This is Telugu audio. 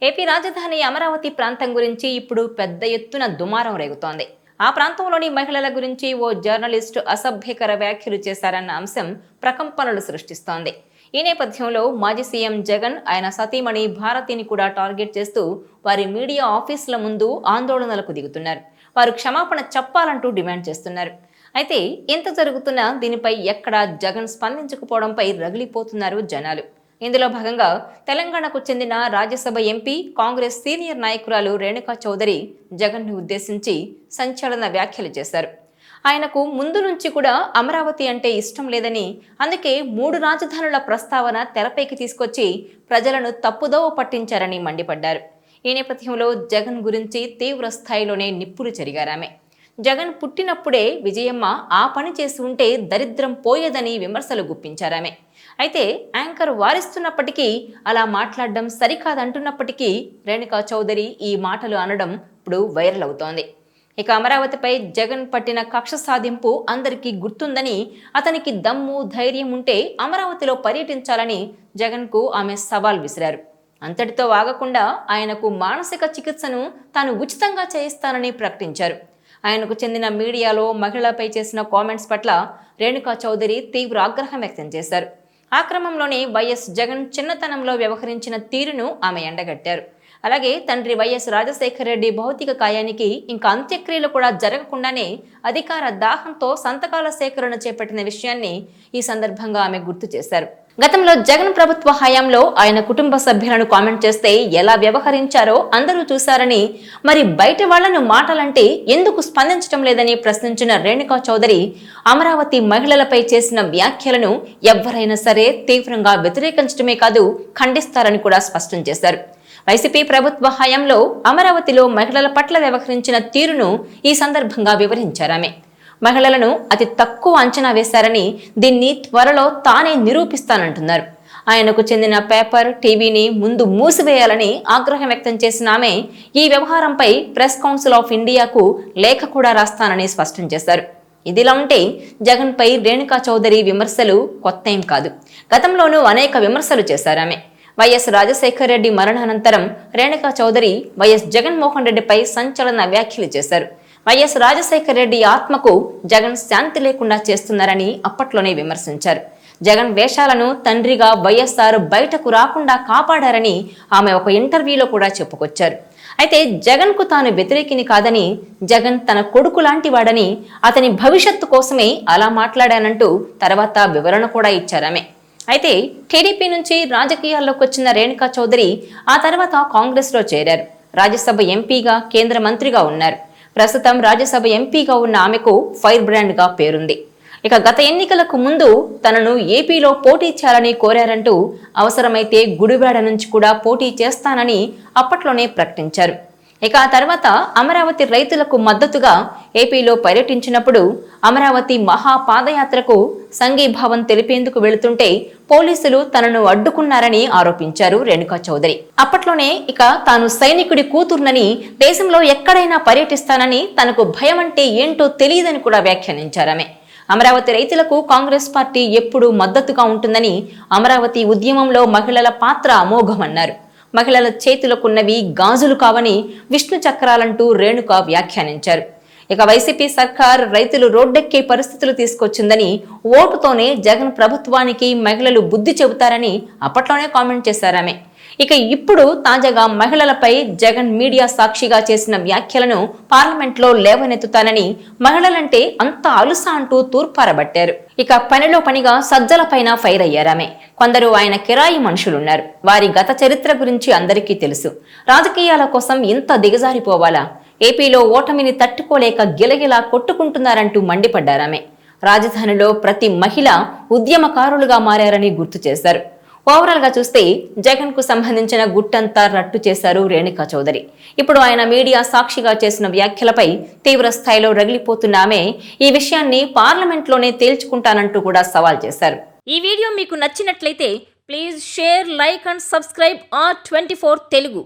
ఏపీ రాజధాని అమరావతి ప్రాంతం గురించి ఇప్పుడు పెద్ద ఎత్తున దుమారం రేగుతోంది. ఆ ప్రాంతంలోని మహిళల గురించి ఓ జర్నలిస్టు అసభ్యకర వ్యాఖ్యలు చేశారన్న అంశం ప్రకంపనలు సృష్టిస్తోంది. ఈ నేపథ్యంలో మాజీ సీఎం జగన్ ఆయన సతీమణి భారతిని కూడా టార్గెట్ చేస్తూ వారి మీడియా ఆఫీసుల ముందు ఆందోళనలకు దిగుతున్నారు. వారు క్షమాపణ చెప్పాలంటూ డిమాండ్ చేస్తున్నారు. అయితే ఇంత జరుగుతున్నా దీనిపై ఎక్కడా జగన్ స్పందించకపోవడంపై రగిలిపోతున్నారు జనాలు. ఇందులో భాగంగా తెలంగాణకు చెందిన రాజ్యసభ ఎంపీ కాంగ్రెస్ సీనియర్ నాయకురాలు రేణుకా చౌదరి జగన్ను ఉద్దేశించి సంచలన వ్యాఖ్యలు చేశారు. ఆయనకు ముందు నుంచి కూడా అమరావతి అంటే ఇష్టం లేదని, అందుకే 3 రాజధానుల ప్రస్తావన తెరపైకి తీసుకొచ్చి ప్రజలను తప్పుదోవ పట్టించారని మండిపడ్డారు. ఈ నేపథ్యంలో జగన్ గురించి తీవ్ర స్థాయిలోనే నిప్పులు చెరిగారామె. జగన్ పుట్టినప్పుడే విజయమ్మ ఆ పని చేసి ఉంటే దరిద్రం పోయేదని విమర్శలు గుప్పించారామె. అయితే యాంకర్ వారిస్తున్నప్పటికీ అలా మాట్లాడడం సరికాదంటున్నప్పటికీ రేణుకా చౌదరి ఈ మాటలు అనడం ఇప్పుడు వైరల్ అవుతోంది. ఇక అమరావతిపై జగన్ పట్టిన కక్ష సాధింపు అందరికీ గుర్తుందని, అతనికి దమ్ము ధైర్యం ఉంటే అమరావతిలో పర్యటించాలని జగన్కు ఆమె సవాల్ విసిరారు. అంతటితో ఆగకుండా ఆయనకు మానసిక చికిత్సను తాను ఉచితంగా చేయిస్తానని ప్రకటించారు. ఆయనకు చెందిన మీడియాలో మహిళలపై చేసిన కామెంట్స్ పట్ల రేణుకా చౌదరి తీవ్ర ఆగ్రహం వ్యక్తం చేశారు. ఆ క్రమంలోనే వైఎస్ జగన్ చిన్నతనంలో వ్యవహరించిన తీరును ఆమె ఎండగట్టారు. అలాగే తండ్రి వైఎస్ రాజశేఖర రెడ్డి భౌతిక కాయానికి ఇంకా అంత్యక్రియలు కూడా జరగకుండానే అధికార దాహంతో సంతకాల సేకరణ చేపట్టిన విషయాన్ని ఈ సందర్భంగా ఆమె గుర్తు చేశారు. గతంలో జగన్ ప్రభుత్వ హయాంలో ఆయన కుటుంబ సభ్యులను కామెంట్ చేస్తే ఎలా వ్యవహరించారో అందరూ చూశారని, మరి బయట వాళ్లను మాటలంటే ఎందుకు స్పందించడం లేదని ప్రశ్నించిన రేణుకా చౌదరి అమరావతి మహిళలపై చేసిన వ్యాఖ్యలను ఎవ్వరైనా సరే తీవ్రంగా వ్యతిరేకించడమే కాదు ఖండిస్తారని కూడా స్పష్టం చేశారు. వైసీపీ ప్రభుత్వ హయాంలో అమరావతిలో మహిళల పట్ల వ్యవహరించిన తీరును ఈ సందర్భంగా వివరించారామె. మహిళలను అతి తక్కువ అంచనా వేశారని, దీన్ని త్వరలో తానే నిరూపిస్తానంటున్నారు. ఆయనకు చెందిన పేపర్, టీవీని ముందు మూసివేయాలని ఆగ్రహం వ్యక్తం చేసిన ఆమె ఈ వ్యవహారంపై ప్రెస్ కౌన్సిల్ ఆఫ్ ఇండియాకు లేఖ కూడా రాస్తానని స్పష్టం చేశారు. ఇదిలా ఉంటే జగన్పై రేణుకా చౌదరి విమర్శలు కొత్త ఏం కాదు. గతంలోనూ అనేక విమర్శలు చేశారామె. వైఎస్ రాజశేఖర రెడ్డి మరణానంతరం రేణుకా చౌదరి వైఎస్ జగన్మోహన్ రెడ్డిపై సంచలన వ్యాఖ్యలు చేశారు. వైఎస్ రాజశేఖర రెడ్డి ఆత్మకు జగన్ శాంతి లేకుండా చేస్తున్నారని అప్పట్లోనే విమర్శించారు. జగన్ వేషాలను తండ్రిగా వైఎస్ఆర్ బయటకు రాకుండా కాపాడారని ఆమె ఒక ఇంటర్వ్యూలో కూడా చెప్పుకొచ్చారు. అయితే జగన్కు తాను వ్యతిరేకిని కాదని, జగన్ తన కొడుకు లాంటి వాడని, అతని భవిష్యత్తు కోసమే అలా మాట్లాడానంటూ తర్వాత వివరణ కూడా ఇచ్చారామె. అయితే టీడీపీ నుంచి రాజకీయాల్లోకి వచ్చిన రేణుకా చౌదరి ఆ తర్వాత కాంగ్రెస్లో చేరారు. రాజ్యసభ ఎంపీగా, కేంద్ర మంత్రిగా ఉన్నారు. ప్రస్తుతం రాజ్యసభ ఎంపీగా ఉన్న ఆమెకు ఫైర్ బ్రాండ్గా పేరుంది. ఇక గత ఎన్నికలకు ముందు తనను ఏపీలో పోటీ చేయాలని కోరారంటూ అవసరమైతే గుడివాడ నుంచి కూడా పోటీ చేస్తానని అప్పట్లోనే ప్రకటించారు. ఇక ఆ తర్వాత అమరావతి రైతులకు మద్దతుగా ఏపీలో పర్యటించినప్పుడు అమరావతి మహాపాదయాత్రకు సంఘీభావం తెలిపేందుకు వెళుతుంటే పోలీసులు తనను అడ్డుకున్నారని ఆరోపించారు రేణుకా చౌదరి. అప్పట్లోనే ఇక తాను సైనికుడి కూతుర్నని, దేశంలో ఎక్కడైనా పర్యటిస్తానని, తనకు భయం అంటే ఏంటో తెలియదని కూడా వ్యాఖ్యానించారామె. అమరావతి రైతులకు కాంగ్రెస్ పార్టీ ఎప్పుడూ మద్దతుగా ఉంటుందని, అమరావతి ఉద్యమంలో మహిళల పాత్ర అమోఘమన్నారు. మహిళల చేతులకున్నవి గాజులు కావని విష్ణు చక్రాలంటూ రేణుక వ్యాఖ్యానించారు. ఇక వైసీపీ సర్కార్ రైతులు రోడ్డెక్కే పరిస్థితులు తీసుకొచ్చిందని, ఓటుతోనే జగన్ ప్రభుత్వానికి మహిళలు బుద్ధి చెబుతారని అప్పట్లోనే కామెంట్ చేశారామె. ఇక ఇప్పుడు తాజాగా మహిళలపై జగన్ మీడియా సాక్షిగా చేసిన వ్యాఖ్యలను పార్లమెంట్లో లేవనెత్తుతానని, మహిళలంటే అంత అలుసా అంటూ తూర్పారబట్టారు. ఇక పనిలో పనిగా సజ్జలపైన ఫైర్ అయ్యారామె. కొందరు ఆయన కిరాయి మనుషులున్నారు. వారి గత చరిత్ర గురించి అందరికీ తెలుసు. రాజకీయాల కోసం ఇంత దిగజారిపోవాలా? ఏపీలో ఓటమిని తట్టుకోలేక గిలగిలా కొట్టుకుంటున్నారంటూ మండిపడ్డారామె. రాజధానిలో ప్రతి మహిళ ఉద్యమకారులుగా మారారని గుర్తు చేశారు. ఓవరాల్ గా చూస్తే జగన్ కు సంబంధించిన గుట్టంతా రట్టు చేశారు రేణుకా చౌదరి. ఇప్పుడు ఆయన మీడియా సాక్షిగా చేసిన వ్యాఖ్యలపై తీవ్ర స్థాయిలో రగిలిపోతున్న ఆమె ఈ విషయాన్ని పార్లమెంట్లోనే తేల్చుకుంటానంటూ కూడా సవాల్ చేశారు. ఈ వీడియో మీకు నచ్చినట్లయితే please share, like and subscribe R24 Telugu.